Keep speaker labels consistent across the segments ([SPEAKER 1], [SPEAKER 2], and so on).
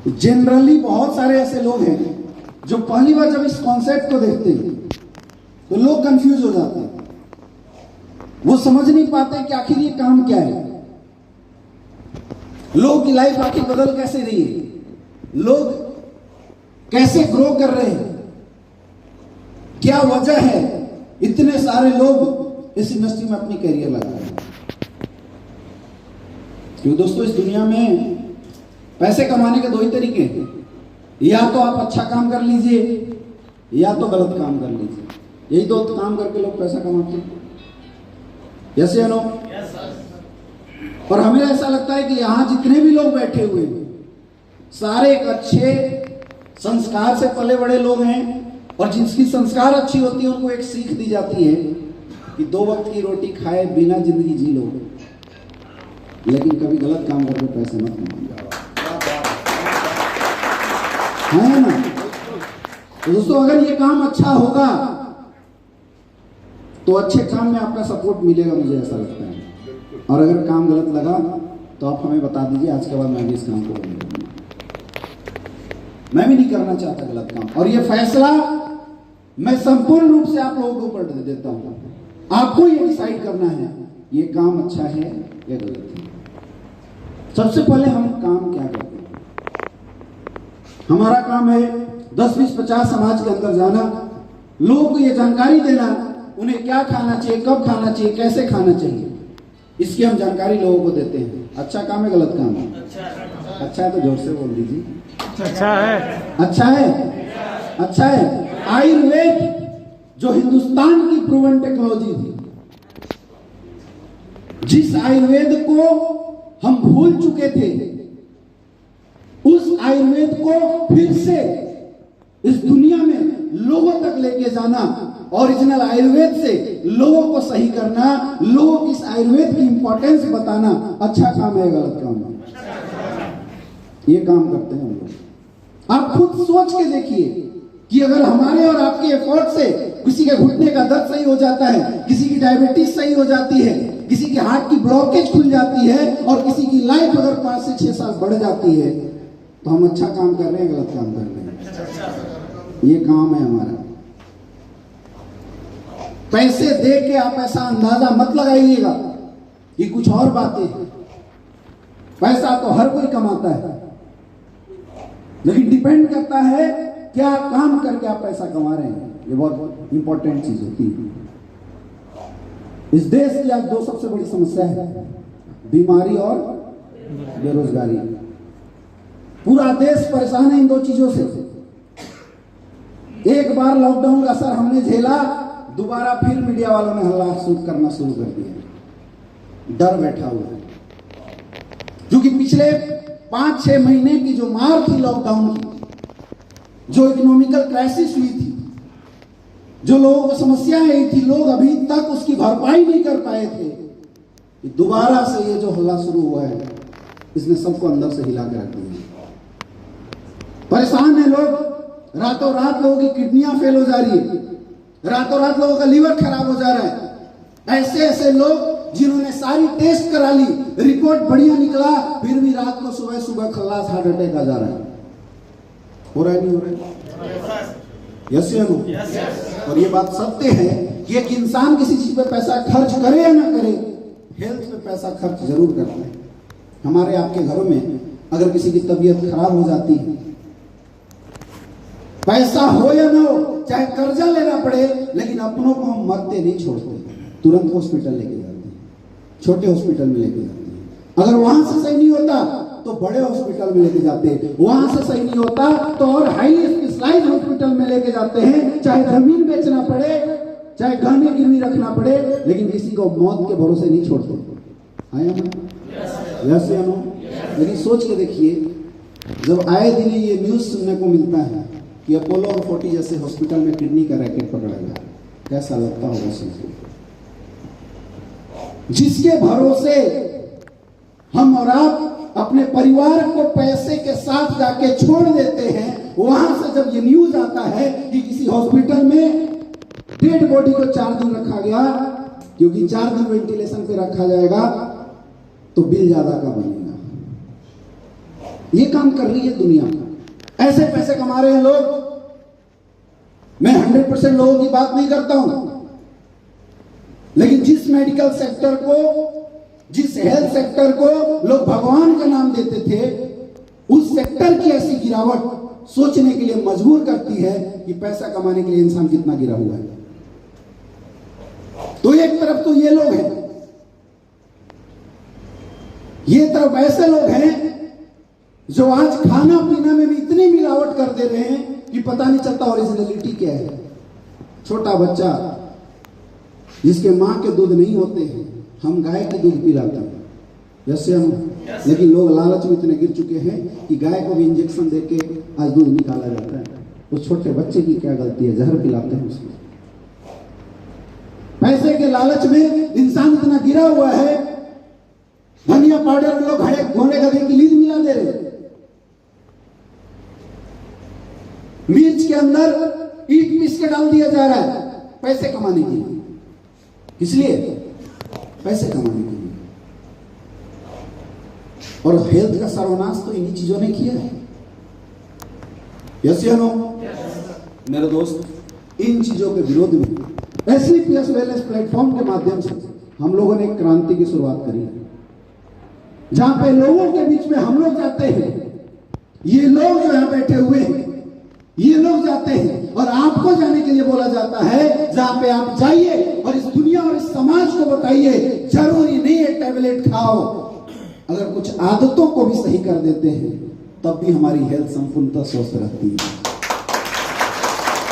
[SPEAKER 1] Generally बहुत सारे ऐसे लोग हैं जो पहली बार जब इस कॉन्सेप्ट को देखते हैं तो लोग कंफ्यूज हो जाते हैं। वो समझ नहीं पाते कि आखिर ये काम क्या है, लोगों की लाइफ आखिर बदल कैसे रही है, लोग कैसे ग्रो कर रहे हैं, क्या वजह है इतने सारे लोग इस इंडस्ट्री में अपनी करियर लगा रहे हैं। क्योंकि दोस्तों इस दुनिया में पैसे कमाने के दो ही तरीके हैं, या तो आप अच्छा काम कर लीजिए या तो गलत काम कर लीजिए। यही दो काम करके लोग पैसा कमाते हैं। यस या नो? और हमें ऐसा लगता है कि यहां जितने भी लोग बैठे हुए हैं सारे एक अच्छे संस्कार से पले बड़े लोग हैं, और जिसकी संस्कार अच्छी होती है उनको एक सीख दी जाती है कि 2 वक्त की रोटी खाए बिना जिंदगी जी लो, लेकिन कभी गलत काम करके पैसे मत कमाओ। है ना? तो दोस्तों अगर ये काम अच्छा होगा तो अच्छे काम में आपका सपोर्ट मिलेगा, मुझे ऐसा लगता है। और अगर काम गलत लगा तो आप हमें बता दीजिए, आज के बाद मैं भी इस काम को नहीं करूंगा। मैं भी नहीं करना चाहता गलत काम, और ये फैसला मैं संपूर्ण रूप से आप लोगों के ऊपर दे देता हूं। आपको ये डिसाइड करना है ये काम अच्छा है या गलत है। सबसे पहले हम काम क्या करते हैं? हमारा काम है 10, 20, 50 समाज के अंदर जाना, लोगों को ये जानकारी देना, उन्हें क्या खाना चाहिए, कब खाना चाहिए, कैसे खाना चाहिए, इसकी हम जानकारी लोगों को देते हैं। अच्छा काम है गलत काम है? अच्छा है तो जोर से बोल दीजिए।
[SPEAKER 2] अच्छा है।
[SPEAKER 1] अच्छा है? अच्छा है। आयुर्वेद जो हिंदुस्तान की प्रूवन टेक्नोलॉजी थी, जिस आयुर्वेद को हम भूल चुके थे, उस आयुर्वेद को फिर से इस दुनिया में लोगों तक लेके जाना, ओरिजिनल आयुर्वेद से लोगों को सही करना, लोगों की इस आयुर्वेद की इंपॉर्टेंस बताना, अच्छा काम है गलत काम है? ये काम करते हैं हम लोग। आप खुद सोच के देखिए कि अगर हमारे और आपके एफर्ट से किसी के घुटने का दर्द सही हो जाता है, किसी की डायबिटीज सही हो जाती है, किसी की हार्ट की ब्लॉकेज खुल जाती है, और किसी की लाइफ अगर 5 से 6 साल बढ़ जाती है, तो हम अच्छा काम कर रहे हैं गलत काम कर रहे हैं? ये काम है हमारा। पैसे दे के आप ऐसा अंदाजा मत लगाइएगा कि कुछ और बातें हैं। पैसा तो हर कोई कमाता है, लेकिन डिपेंड करता है क्या काम करके आप पैसा कमा रहे हैं। ये बहुत इंपॉर्टेंट चीज होती है। इस देश की आज 2 सबसे बड़ी समस्या है, बीमारी और बेरोजगारी। पूरा देश परेशान है इन 2 चीजों से। एक बार लॉकडाउन का असर हमने झेला, दोबारा फिर मीडिया वालों ने हल्ला करना शुरू कर दिया। डर बैठा हुआ है, क्योंकि पिछले 5-6 महीने की जो मार थी लॉकडाउन की, जो इकोनॉमिकल क्राइसिस हुई थी, जो लोगों को समस्याएं आई थी, लोग अभी तक उसकी भरपाई नहीं कर पाए थे। दोबारा से ये जो हल्ला शुरू हुआ है, इसने सबको अंदर से हिला के रख दिया। परेशान है लोग, रातों रात लोगों की किडनियां फेल हो जा रही है, रातों रात लोगों का लीवर खराब हो जा रहा है। ऐसे ऐसे लोग जिन्होंने सारी टेस्ट करा ली, रिपोर्ट बढ़िया निकला, फिर भी रात को सुबह सुबह खल्लास हार्ट अटैक आ जा रहा है। हो रहा है नहीं हो रहा है? यस या नो? और ये बात सत्य है कि एक इंसान किसी चीज पे पैसा खर्च करे या ना करे, हेल्थ पे पैसा खर्च जरूर करता है। हमारे आपके घरों में अगर किसी की तबीयत खराब हो जाती है, पैसा हो या ना हो, चाहे कर्जा लेना पड़े, लेकिन अपनों को हम मरते नहीं छोड़ते, तुरंत हॉस्पिटल लेके जाते हैं, छोटे हॉस्पिटल में लेके जाते हैं। अगर वहां से सही नहीं होता तो बड़े हॉस्पिटल में लेके जाते हैं, वहां से सही नहीं होता तो और हाईली स्पेशलाइज्ड हॉस्पिटल में लेके जाते हैं। चाहे जमीन बेचना पड़े, चाहे गहने गिरवी रखना पड़े, लेकिन किसी को मौत के भरोसे नहीं छोड़ते। आया ना? यस या नो? लेकिन सोच के देखिए, जब आए दिन ये न्यूज सुनने को मिलता है कि अपोलो और 40 जैसे हॉस्पिटल में किडनी का रैकेट पकड़ा गया, कैसा लगता होगा सोचिए। जिसके भरोसे हम और आप अपने परिवार को पैसे के साथ जाके छोड़ देते हैं, वहां से जब ये न्यूज आता है कि किसी हॉस्पिटल में डेड बॉडी को 4 दिन रखा गया, क्योंकि 4 दिन वेंटिलेशन पे रखा जाएगा, तो बिल ज्यादा का बनेगा। ये काम कर रही है दुनिया। ऐसे पैसे कमा रहे हैं लोग। मैं 100% लोगों की बात नहीं करता हूं, लेकिन जिस मेडिकल सेक्टर को, जिस हेल्थ सेक्टर को लोग भगवान का नाम देते थे, उस सेक्टर की ऐसी गिरावट सोचने के लिए मजबूर करती है कि पैसा कमाने के लिए इंसान कितना गिरा हुआ है। तो एक तरफ तो ये लोग हैं, ये तरफ ऐसे लोग हैं जो आज खाना पीना में भी इतनी मिलावट कर दे रहे हैं कि पता नहीं चलता ओरिजिनलिटी क्या है। छोटा बच्चा जिसके मां के दूध नहीं होते हैं, हम गाय के दूध पिलाते हैं, जैसे हम, लेकिन लोग लालच में इतने गिर चुके हैं कि गाय को भी इंजेक्शन देके आज दूध निकाला जाता है। उस छोटे बच्चे की क्या गलती है? जहर पिलाते हैं उसको। पैसे के लालच में इंसान इतना गिरा हुआ है, धनिया पाउडर में लोग घोड़े गधे की लीद मिला दे रहे, मिर्च के अंदर ईट पीस के डाल दिया जा रहा है पैसे कमाने के लिए। इसलिए पैसे कमाने के लिए। और हेल्थ का सर्वनाश तो इन्हीं चीजों ने किया है। यस या नो? मेरे दोस्त, इन चीजों के विरोध में एसलीपीएस वेलनेस प्लेटफॉर्म के माध्यम से हम लोगों ने एक क्रांति की शुरुआत करी है, जहां पे लोगों के बीच में हम लोग जाते हैं। ये लोग जो यहां बैठे हुए हैं, ये लोग जाते हैं और आपको जाने के लिए बोला जाता है, जहां पे आप जाइए और इस दुनिया और इस समाज को बताइए, जरूरी नहीं है टैबलेट खाओ, अगर कुछ आदतों को भी सही कर देते हैं तब भी हमारी हेल्थ संपूर्णतः स्वस्थ रहती है।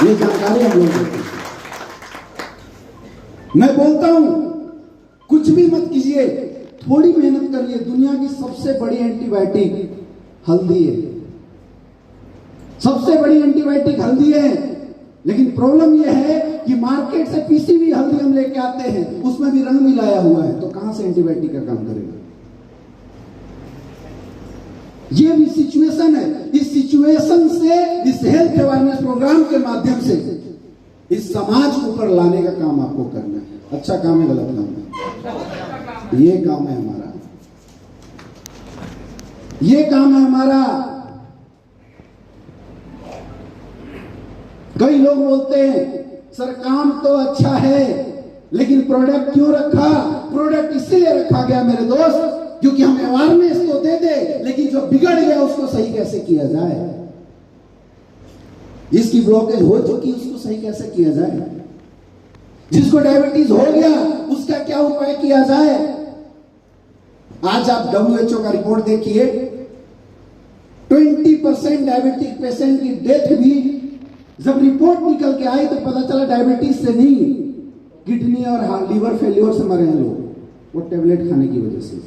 [SPEAKER 1] ये जानकारी हम लोग देते हैं। मैं बोलता हूं, कुछ भी मत कीजिए, थोड़ी मेहनत करिए। दुनिया की सबसे बड़ी एंटीबायोटिक हल्दी है, सबसे बड़ी एंटीबायोटिक हल्दी है। लेकिन प्रॉब्लम यह है कि मार्केट से पीसी हुई हल्दी हम लेके आते हैं, उसमें भी रंग मिलाया हुआ है, तो कहां से एंटीबायोटिक का काम करेगा? ये भी सिचुएशन है। इस सिचुएशन से, इस हेल्थ अवेयरनेस प्रोग्राम के माध्यम से इस समाज को ऊपर लाने का काम आपको करना है। अच्छा काम है, गलत काम है? ये काम है हमारा, ये काम है हमारा। कई लोग बोलते हैं सर काम तो अच्छा है, लेकिन प्रोडक्ट क्यों रखा? प्रोडक्ट इसलिए रखा गया मेरे दोस्त, क्योंकि हम अवेयरनेस तो दे दे, लेकिन जो बिगड़ गया उसको सही कैसे किया जाए, जिसकी ब्लॉकेज हो चुकी उसको सही कैसे किया जाए, जिसको डायबिटीज हो गया उसका क्या उपाय किया जाए। आज आप WHO का रिपोर्ट देखिए, 20% डायबिटिक पेशेंट की डेथ भी जब रिपोर्ट निकल के आई तो पता चला डायबिटीज से नहीं, किडनी और लीवर फेलियर से मरे हैं लोग, वो टेबलेट खाने की वजह से।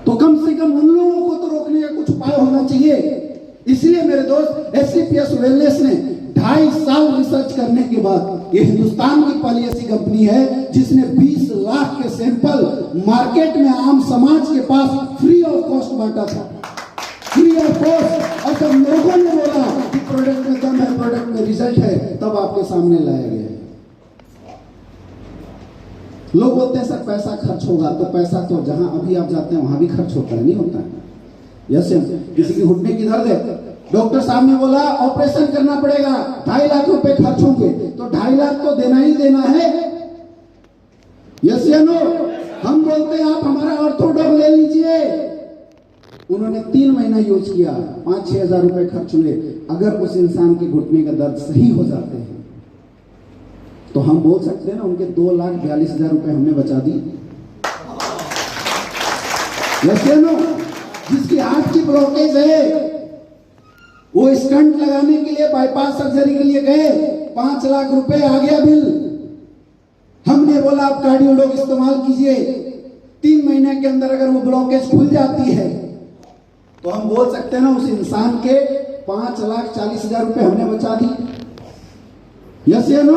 [SPEAKER 1] तो कम से कम उन लोगों को तो रोकने का कुछ उपाय होना चाहिए। इसलिए मेरे दोस्त, एसलीपीएस वेलनेस ने 2.5 साल रिसर्च करने के बाद ये हिंदुस्तान की पहली ऐसी कंपनी है जिसने 20 लाख के सैंपल मार्केट में आम समाज के पास फ्री ऑफ कॉस्ट बांटा था, फ्री ऑफ कॉस्ट। और जब लोगों ने बोला कि प्रोडक्ट में दम है, प्रोडक्ट में रिजल्ट है, तब आपके सामने लाया गया है। लोग बोलते हैं सर पैसा खर्च होगा, तो पैसा तो जहां अभी आप जाते हैं वहां भी खर्च होता है, नहीं होता है? जैसे किसी की घुटने की दर्द है, डॉक्टर साहब ने बोला ऑपरेशन करना पड़ेगा, 2.5 लाख रुपए खर्च होंगे, तो 2.5 लाख तो देना ही देना है। यस या नो? हम बोलते हैं आप हमारा ऑर्थोडॉक ले लीजिए। उन्होंने 3 महीना यूज किया, 5-6 हजार रुपए खर्च हुए। अगर उस इंसान के घुटने का दर्द सही हो जाते हैं तो हम बोल सकते हैं ना, उनके 2,42,000 रुपए हमने बचा दी। यस या नो? जिसकी हार्ट की ब्लॉकेज है, वो स्टंट लगाने के लिए, बाईपास सर्जरी के लिए गए, 5 लाख रुपए आ गया बिल। हमने बोला आप कार्डियोलॉग इस्तेमाल कीजिए, 3 महीने के अंदर अगर वो ब्लॉकेज खुल जाती है तो हम बोल सकते हैं ना, उस इंसान के 5,40,000 रुपए हमने बचा दी। यस या नो?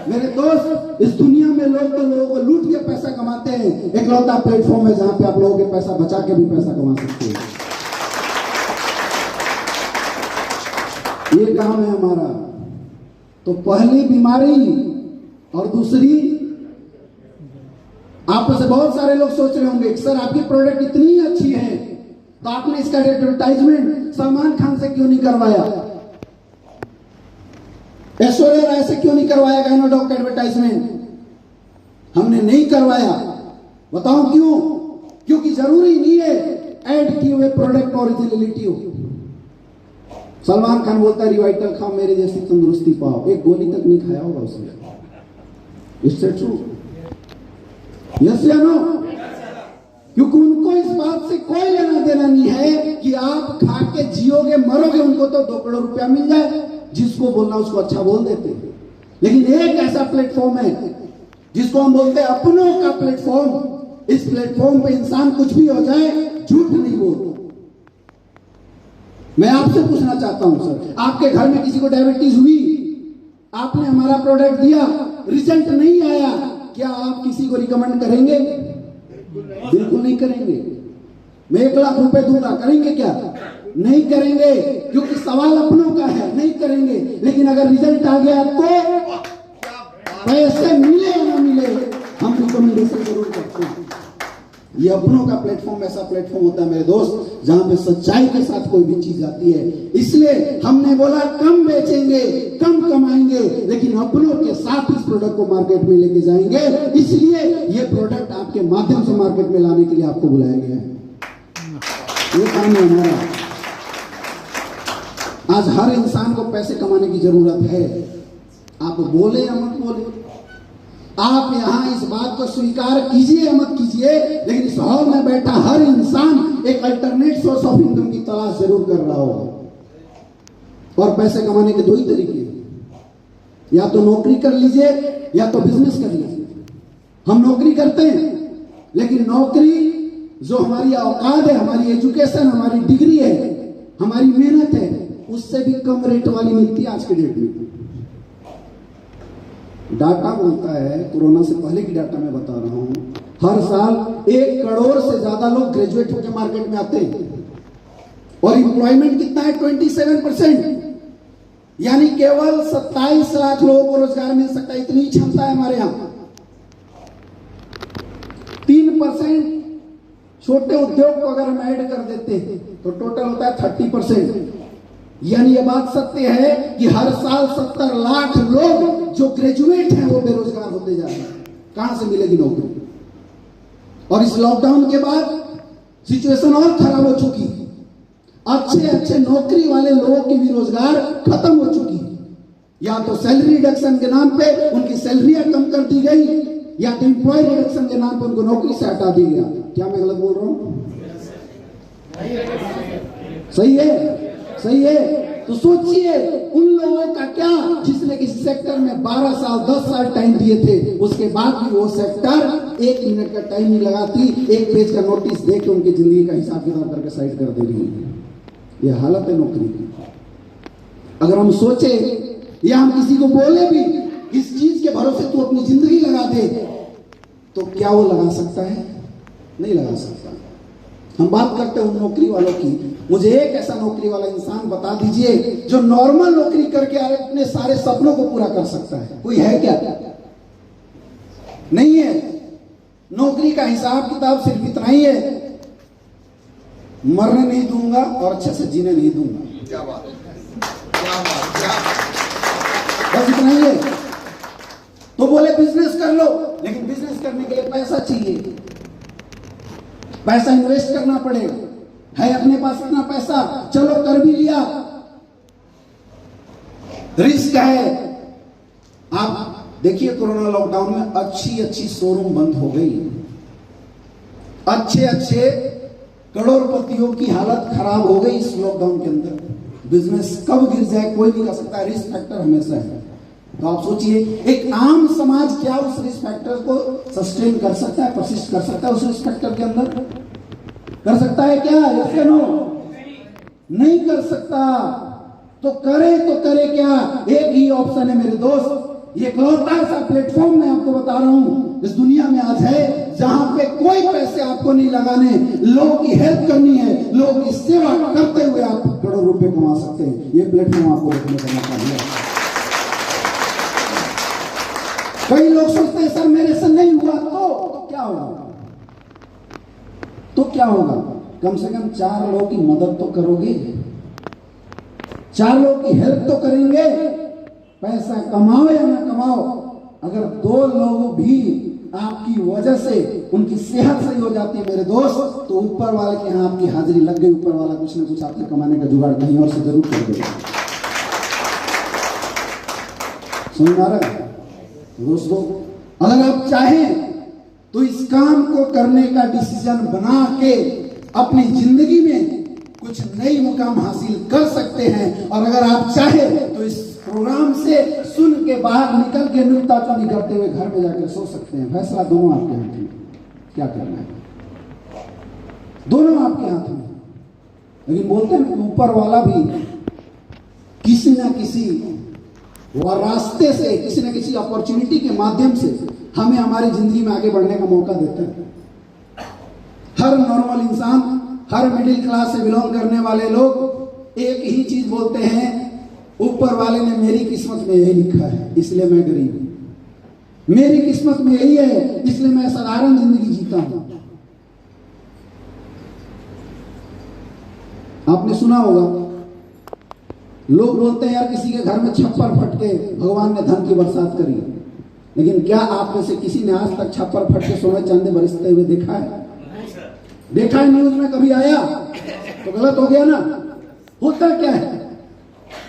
[SPEAKER 1] मेरे दोस्त, इस दुनिया में लोग तो लोगों को लूट के पैसा कमाते हैं, एकलौता प्लेटफॉर्म है जहां पे आप लोगों के पैसा बचा के भी पैसा कमा सकते हैं। ये काम है हमारा। तो पहली बीमारी और दूसरी, आप में से बहुत सारे लोग सोच रहे होंगे सर आपकी प्रोडक्ट इतनी अच्छी है, तो आपने इसका एडवर्टाइजमेंट सलमान खान से क्यों नहीं करवाया? ऐश्वर्या राय से क्यों नहीं करवाया गायनोडॉक का एडवर्टाइजमेंट? हमने नहीं करवाया। बताओ क्यों? क्योंकि जरूरी नहीं है ऐड किए हुए प्रोडक्ट ओरिजिनलिटी हो। सलमान खान बोलता है रिवाइटल खाओ मेरे जैसी तंदुरुस्ती पाओ, एक गोली तक नहीं खाया होगा उसने। It's true? यस या नो? क्योंकि उनको इस बात से कोई लेना देना नहीं है कि आप खा के जियोगे मरोगे, उनको तो 2 करोड़ रुपया मिल जाए, जिसको बोलना उसको अच्छा बोल देते हैं। लेकिन एक ऐसा प्लेटफॉर्म है जिसको हम बोलते हैं अपनों का प्लेटफॉर्म। इस प्लेटफॉर्म पे इंसान कुछ भी हो जाए झूठ नहीं बोलता। मैं आपसे पूछना चाहता हूं सर, आपके घर में किसी को डायबिटीज हुई, आपने हमारा प्रोडक्ट दिया, रिजल्ट नहीं आया, क्या आप किसी को रिकमेंड करेंगे? बिल्कुल नहीं करेंगे। मैं 1 लाख रुपए दूंगा, करेंगे क्या? नहीं करेंगे, क्योंकि सवाल अपनों का है, नहीं करेंगे। लेकिन अगर रिजल्ट आ गया तो पैसे मिले या ना मिले हम रिकमेंडेशन जरूर करते हैं। ये अपनों का प्लेटफॉर्म ऐसा प्लेटफॉर्म होता है मेरे दोस्त, जहां पे सच्चाई के साथ कोई भी चीज आती है। इसलिए हमने बोला कम बेचेंगे, कम कमाएंगे, लेकिन अपनों के साथ इस प्रोडक्ट को मार्केट में लेके जाएंगे। इसलिए ये प्रोडक्ट आपके माध्यम से मार्केट में लाने के लिए आपको बुलाया गया है। ये काम है हमारा। आज हर इंसान को पैसे कमाने की जरूरत है। आप बोले या मत बोले, आप यहां इस बात को स्वीकार कीजिए या मत कीजिए, लेकिन इस हॉल में बैठा हर इंसान एक अल्टरनेट सोर्स ऑफ इनकम की तलाश जरूर कर रहा होगा। और पैसे कमाने के 2 ही तरीके, या तो नौकरी कर लीजिए या तो बिजनेस कर लीजिए। हम नौकरी करते हैं, लेकिन नौकरी जो हमारी औकात है, हमारी एजुकेशन, हमारी डिग्री है, हमारी मेहनत है, उससे भी कम रेट वाली मिलती है आज के डेट में। डाटा बोलता है, कोरोना से पहले की डाटा मैं बता रहा हूं, हर साल 1 करोड़ से ज्यादा लोग ग्रेजुएट होकर मार्केट में आते हैं और एम्प्लॉयमेंट कितना है? 27%। यानी केवल 27 लाख लोगों को रोजगार मिल सकता है, इतनी क्षमता है हमारे यहां। 3% छोटे उद्योग को अगर हम ऐड कर देते हैं तो टोटल होता है 30%। यानी ये बात सत्य है कि हर साल 70 लाख लोग जो ग्रेजुएट हैं वो बेरोजगार होते जा रहे हैं। कहां से मिलेगी नौकरी? और इस लॉकडाउन के बाद सिचुएशन और खराब हो चुकी है। अच्छे अच्छे नौकरी वाले लोगों की भी रोजगार खत्म हो चुकी है। या तो सैलरी रिडक्शन के नाम पे उनकी सैलरियां कम कर दी गई, या तो एम्प्लॉय रिडक्शन के नाम पर उनको नौकरी से हटा दिया गया। क्या मैं गलत बोल रहा हूं? सही है? सही है? तो सोचिए उन लोगों का क्या, जिसने किसी सेक्टर में 12 साल 10 साल टाइम दिए थे, उसके बाद भी वो सेक्टर 1 मिनट का टाइम नहीं लगाती, 1 पेज का नोटिस दे के उनकी जिंदगी का हिसाब किताब करके साइड कर दे रही है। ये हालत है नौकरी की। अगर हम सोचे या हम किसी को बोले भी इस चीज के भरोसे तू अपनी जिंदगी लगा दे, तो क्या वो लगा सकता है? नहीं लगा सकता। हम बात करते हैं उन नौकरी वालों की। मुझे एक ऐसा नौकरी वाला इंसान बता दीजिए जो नॉर्मल नौकरी करके अपने सारे सपनों को पूरा कर सकता है। कोई है क्या? नहीं है। नौकरी का हिसाब किताब सिर्फ इतना ही है, मरने नहीं दूंगा और अच्छे से जीने नहीं दूंगा।
[SPEAKER 2] क्या बात है, क्या बात, क्या
[SPEAKER 1] बस इतना ही है। तो बोले बिजनेस कर लो, लेकिन बिजनेस करने के लिए पैसा चाहिए, पैसा इन्वेस्ट करना पड़ेगा। है अपने पास इतना पैसा, चलो कर भी लिया, रिस्क है। आप देखिए कोरोना लॉकडाउन में अच्छी अच्छी शोरूम बंद हो गई, अच्छे अच्छे करोड़पतियों की हालत खराब हो गई इस लॉकडाउन के अंदर। बिजनेस कब गिर जाए कोई नहीं कह सकता, रिस्क फैक्टर हमेशा है। तो आप सोचिए एक आम समाज क्या उस रिस्क फैक्टर को सस्टेन कर सकता है, परसिस्ट कर सकता है उस रिस्क फैक्टर के अंदर? कर सकता है क्या? यस या नो? नहीं कर सकता। तो करे क्या? एक ही ऑप्शन है मेरे दोस्त, ये इकलौता ऐसा प्लेटफॉर्म मैं आपको बता रहा हूं इस दुनिया में आज है जहां पे कोई पैसे आपको नहीं लगाने, लोगों की हेल्प करनी है, लोगों की सेवा करते हुए आप करोड़ों रुपए कमा सकते हैं। ये प्लेटफॉर्म आपको देखने को मौका दिया। कई लोग सोचते हैं सर मेरे से नहीं हुआ तो क्या होगा? तो क्या होगा? कम से कम 4 लोगों की मदद तो करोगे, 4 लोगों की हेल्प तो करेंगे। पैसा कमाओ या ना कमाओ, अगर 2 लोग भी आपकी वजह से उनकी सेहत सही हो जाती है मेरे दोस्त, तो ऊपर वाले के यहाँ आपकी हाजिरी लग गई। ऊपर वाला कुछ ना कुछ आपके कमाने का जुगाड़ कहीं और से जरूर कर देगा। समझ आ रहा है दोस्तों? अगर आप चाहें तो इस काम को करने का डिसीजन बना के अपनी जिंदगी में कुछ नई मुकाम हासिल कर सकते हैं। और अगर आप चाहें तो इस प्रोग्राम से सुन के बाहर निकल के नुक्ताचीनी करते हुए घर में जाकर सो सकते हैं। फैसला दोनों आपके हाथ में, क्या करना है दोनों आपके हाथ में। लेकिन बोलते हैं ऊपर वाला भी किसी ना किसी रास्ते से, किसी न किसी अपॉर्चुनिटी के माध्यम से हमें हमारी जिंदगी में आगे बढ़ने का मौका देता है। हर नॉर्मल इंसान, हर मिडिल क्लास से बिलोंग करने वाले लोग एक ही चीज बोलते हैं, ऊपर वाले ने मेरी किस्मत में यही लिखा है इसलिए मैं गरीब हूं, मेरी किस्मत में यही है इसलिए मैं साधारण जिंदगी जीता हूं। आपने सुना होगा लोग बोलते हैं यार किसी के घर में छप्पर फट के भगवान ने धन की बरसात करी, लेकिन क्या आप में से किसी ने आज तक छप्पर फट के सोने चांदी बरसते हुए देखा है? देखा है न्यूज में कभी आया? तो गलत हो गया ना। होता क्या है,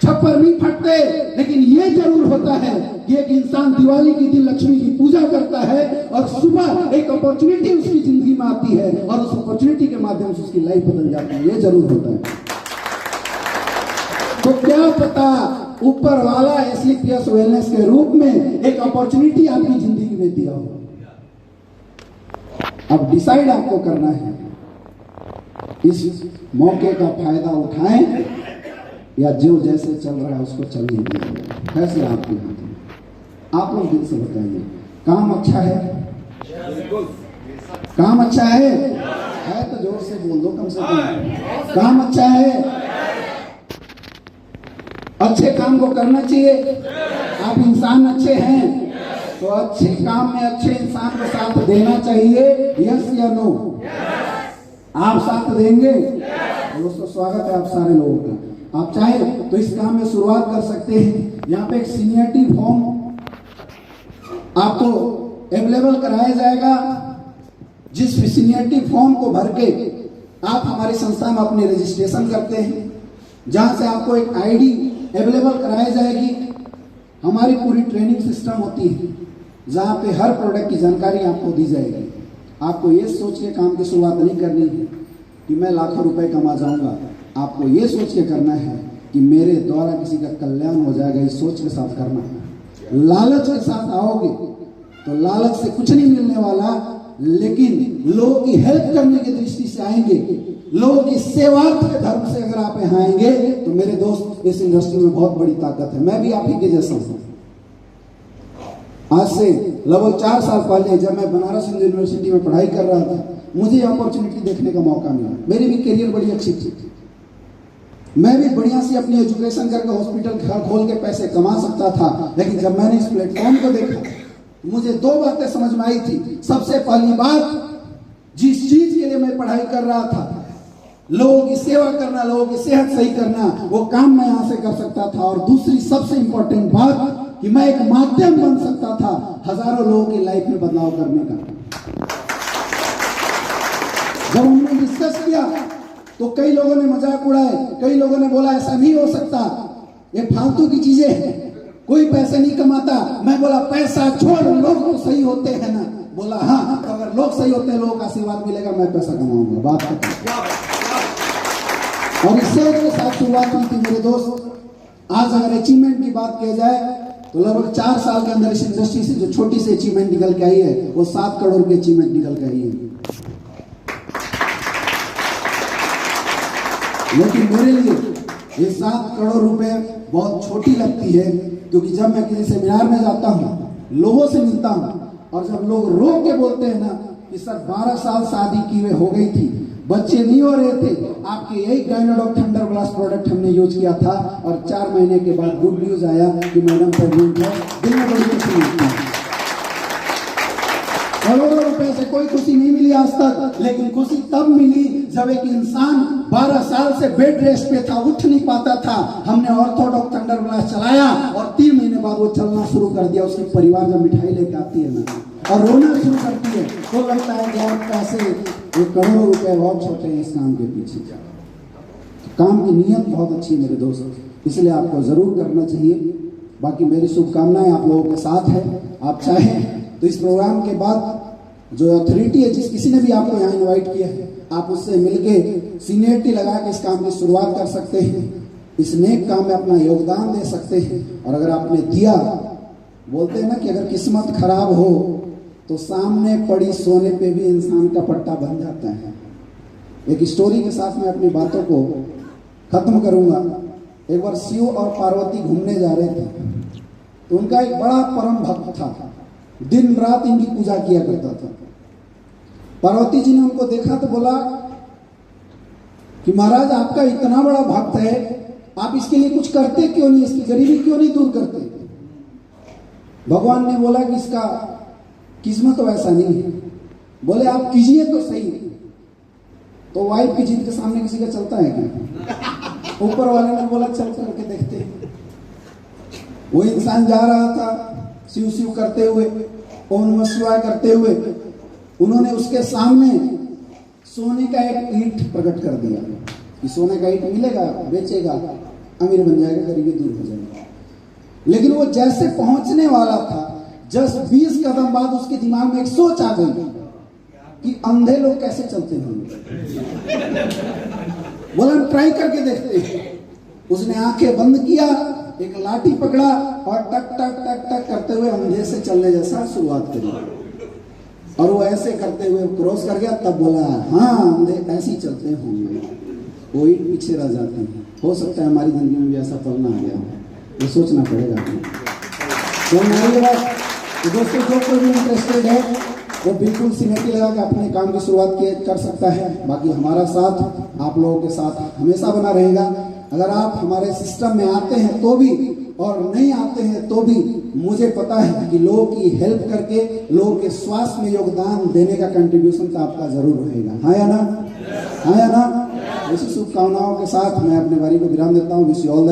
[SPEAKER 1] छप्पर नहीं फटते, लेकिन ये जरूर होता है कि एक इंसान दिवाली के दिन लक्ष्मी की पूजा करता है और सुबह एक अपॉर्चुनिटी उसकी जिंदगी में आती है और उस अपॉर्चुनिटी के माध्यम से उसकी लाइफ बदल जाती है। ये जरूर होता है। तो क्या पता ऊपर वाला एसलीपीएस वेलनेस के रूप में एक अपॉर्चुनिटी आपकी जिंदगी में दिया हो। अब डिसाइड आपको करना है, इस मौके का फायदा उठाएं या जो जैसे चल रहा है उसको चलने दीजिए। फैसला आपके हाथ में। आप लोग दिल से बताइए, काम अच्छा है? काम अच्छा है तो जोर से बोल दो कम से कम। काम अच्छा है? अच्छे काम को करना चाहिए। आप इंसान अच्छे हैं तो अच्छे काम में अच्छे इंसान को साथ देना चाहिए। यस या नो? आप साथ देंगे? दोस्तों स्वागत है आप सारे लोगों का। आप चाहे तो इस काम में शुरुआत कर सकते हैं। यहाँ पे एक सीनियरिटी फॉर्म आपको अवेलेबल कराया जाएगा, जिस सीनियरिटी फॉर्म को भर के आप हमारी संस्था में अपने रजिस्ट्रेशन करते हैं, जहां से आपको एक आईडी अवेलेबल कराई जाएगी। हमारी पूरी ट्रेनिंग सिस्टम होती है जहां पे हर प्रोडक्ट की जानकारी आपको दी जाएगी। आपको ये सोच के काम की शुरुआत नहीं करनी है कि मैं लाखों रुपए कमा जाऊंगा। आपको ये सोच के करना है कि मेरे द्वारा किसी का कल्याण हो जाएगा। इस सोच के साथ करना है। लालच के साथ आओगे तो लालच से कुछ नहीं मिलने वाला, लेकिन लोगों की हेल्प करने की दृष्टि से आएंगे, लोगों की सेवा के धर्म से अगर आप यहाँ आएंगे तो मेरे दोस्त इस इंडस्ट्री में बहुत बड़ी ताकत है। मैं भी आप ही के जैसा हूँ। आज से लगभग 4 साल पहले जब मैं बनारस हिंदू यूनिवर्सिटी में पढ़ाई कर रहा था, मुझे अपॉर्चुनिटी देखने का मौका मिला। मेरी भी करियर बड़ी अच्छी थी, मैं भी बढ़िया सी अपनी एजुकेशन करके हॉस्पिटल खोल के पैसे कमा सकता था। लेकिन जब मैंने इस प्लेटफॉर्म को देखा, मुझे 2 बातें समझ में आई थी। सबसे पहली बात, जिस चीज के लिए मैं पढ़ाई कर रहा था, लोगों की सेवा करना, लोगों की सेहत सही करना, वो काम मैं यहां से कर सकता था। और दूसरी सबसे इंपॉर्टेंट बात कि मैं एक माध्यम बन सकता था हजारों लोगों की लाइफ में बदलाव करने का। जब हमने डिस्कस किया तो कई लोगों ने मजाक उड़ाए, कई लोगों ने बोला ऐसा नहीं हो सकता, ये फालतू की चीजें हैं, कोई पैसे नहीं कमाता। मैं बोला पैसा छोड़, लोग तो सही होते हैं ना। बोला हाँ, तो अगर लोग सही होते हैं, लोगों का आशीर्वाद मिलेगा, मैं पैसा कमाऊंगा। बात खत्म। और इससे के साथ शुरुआत हुई थी मेरे दोस्त। आज अगर अचीवमेंट की बात की जाए तो लगभग 4 साल के अंदर इस इंडस्ट्री से जो छोटी सी अचीवमेंट निकल के आई है वो 7 करोड़ की अचीवमेंट निकल के आई है। लेकिन मेरे लिए ये 7 करोड़ रुपए बहुत छोटी लगती है, क्योंकि जब मैं किसी सेमिनार में जाता हूँ, लोगों से मिलता हूँ, और जब लोग रो के बोलते हैं ना कि सर 12 साल शादी की हुए हो गई थी, बच्चे नहीं हो रहे थे, आपके यही गायनोडॉक थंडर ब्लास्ट प्रोडक्ट हमने यूज किया था और 4 महीने के बाद गुड न्यूज आया कि मैडम प्रेग्नेंट है, दिल में बड़ी खुशी मिलती है। करोड़ों रुपए से कोई खुशी नहीं मिली आज तक, लेकिन खुशी तब मिली जब एक इंसान 12 साल से बेड रेस्ट पे था, उठ नहीं पाता था। हमने ऑर्थोडॉक्स थंडरबलास्ट चलाया और 3 महीने बाद वो चलना शुरू कर दिया। उसकी परिवार जब मिठाई लेके आती है ना और रोना शुरू करती है तो लगता है यार पैसे, ये करोड़ों रुपए बहुत छोटे हैं इस काम के पीछे। काम की नीयत बहुत अच्छी है मेरे दोस्त, इसलिए आपको जरूर करना चाहिए। बाकी मेरी शुभकामनाएं आप लोगों के साथ है। आप चाहें तो इस प्रोग्राम के बाद जो अथॉरिटी है, जिस किसी ने भी आपको यहाँ इनवाइट किया है, आप उससे मिलके सीनियरिटी लगा के इस काम की शुरुआत कर सकते हैं, इस नेक काम में अपना योगदान दे सकते हैं। और अगर आपने दिया, बोलते हैं ना कि अगर किस्मत खराब हो तो सामने पड़ी सोने पे भी इंसान का पट्टा बन जाता है। एक स्टोरी के साथ मैं अपनी बातों को खत्म करूंगा। एक बार शिव और पार्वती घूमने जा रहे थे, तो उनका एक बड़ा परम भक्त था, दिन रात इनकी पूजा किया करता था। पार्वती जी ने उनको देखा तो बोला कि महाराज आपका इतना बड़ा भक्त है, आप इसके लिए कुछ करते क्यों नहीं, इसकी गरीबी क्यों नहीं दूर करते। भगवान ने बोला कि इसका किस्मत तो ऐसा नहीं है। बोले आप कीजिए तो सही। तो वाइफ की जिद के सामने किसी का चलता है क्या। ऊपर वाले ने बोला चल करके देखते हैं। वो इंसान जा रहा था शिव शिव करते हुए, ओम नमः शिवाय करते हुए, उन्होंने उसके सामने सोने का एक ईंट प्रकट कर दिया कि सोने का ईंट मिलेगा, बेचेगा, अमीर बन जाएगा, गरीबी दूर हो जाएगा। लेकिन वो जैसे पहुंचने वाला था, जस्ट 20 कदम बाद उसके दिमाग में एक सोच आ गई कि अंधे लोग कैसे चलते होंगे। बोला हम ट्राई करके देखते हैं। उसने आंखें बंद किया, एक लाठी पकड़ा और टक टक टक टक करते हुए अंधे से चलने जैसा शुरुआत करी। और वो ऐसे करते हुए क्रॉस कर गया। तब बोला हाँ अंधे ऐसे ही चलते होंगे, वो ईंट पीछे रह जाते हैं। हो सकता है हमारी जिंदगी में भी ऐसा पल ना आ गया हो, ये सोचना पड़ेगा। तो दोस्तों जो कोई भी इंटरेस्टेड है वो बिल्कुल सीनेटी लगा के अपने काम की शुरुआत कर सकता है। बाकी हमारा साथ आप लोगों के साथ हमेशा बना रहेगा। अगर आप हमारे सिस्टम में आते हैं तो भी और नहीं आते हैं तो भी, मुझे पता है कि लोगों की हेल्प करके लोगों के स्वास्थ्य में योगदान देने का कंट्रीब्यूशन तो आपका जरूर रहेगा। हाँ या ना, हाँ या ना। ऐसी शुभकामनाओं के साथ मैं अपने बारी को विराम देता हूँ। Wish you all the